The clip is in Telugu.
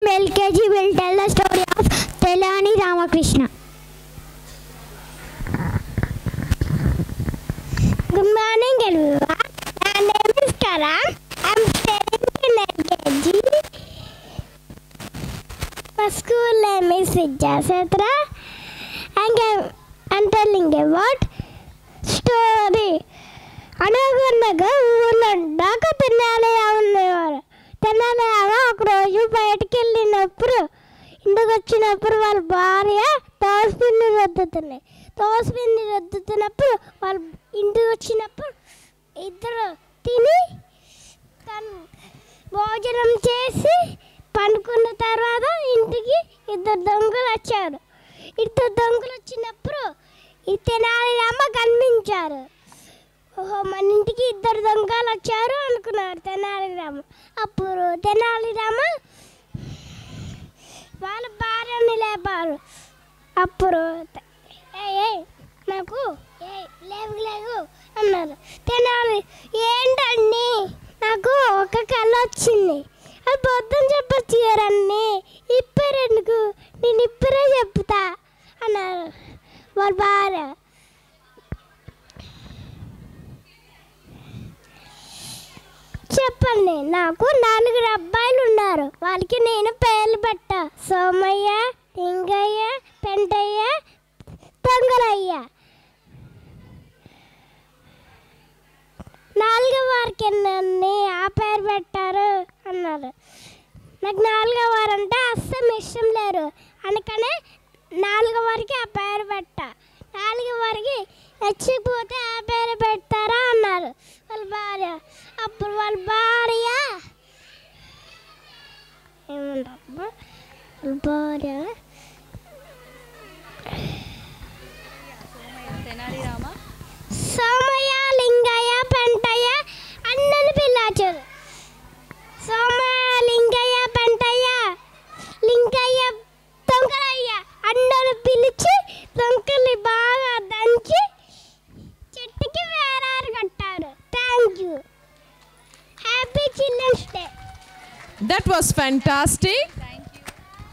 LKG will tell the story of Telani Ramakrishna. Good morning everyone. My name is Karan. I am studying in LKG. My school name is Vidyasatra. I am telling about story. అనగనగా ఊళ్ళండాక తెనాలి ఒక రోజు బయటికి వెళ్ళినప్పుడు ఇంటికి వచ్చినప్పుడు వాళ్ళ భార్య దోసపిండి రుద్దుతున్నప్పుడు వాళ్ళు ఇంటికి వచ్చినప్పుడు ఇద్దరు తిని భోజనం చేసి పండుకున్న తర్వాత ఇంటికి ఇద్దరు దొంగలు వచ్చారు. వచ్చినప్పుడు ఈ తెనాలి రామ కనిపించారు. ఓహో, మన ఇంటికి ఇద్దరు దొంగలు వచ్చారు అనుకున్నారు తెనాలి రామ. అప్పుడు తెనాలి రామ వాళ్ళ భార్యని లేపారు. అప్పుడు నాకు లేవు అన్నారు. తెనాలి ఏంటండి, నాకు ఒక కళ వచ్చింది, అది పొద్దున చెప్పచ్చు అన్నీ ఇప్పరెందుకు, నేను ఇప్పుడే చెప్తా అన్నారు వాళ్ళ భార్య. చెప్పండి, నాకు 4 అబ్బాయిలు ఉన్నారు, వాళ్ళకి నేను పేర్లు పెట్టా. సోమయ్య, లింగయ్య, పెంటయ్య, దొంగలయ్య. 4వ వారికి నన్ను ఆ పేరు పెట్టారు అన్నారు. నాకు 4వ వారంటే అస్సలు ఇష్టం లేరు, అందుకనే 4వ వారికి ఆ పేరు పెట్టా. 4వ వారికి నచ్చకపోతే ఆ పేరు పెడతారా అన్నారు వాళ్ళ భార్య. అప్పుడు వాళ్ళ భార్య సోమయ్య, లింగయ్య, పెంటయ్య అన్నని పిల్లాచారు. సోమయ్య, లింగయ్య, పెంటయ్య, లింగయ్య, దొంగలయ్య అన్నను పిలిచి దొంగల్ని బాగా దంచి చెట్టుకి వేరారు కట్టారు. Thank you. Happy Children's Day. That was fantastic.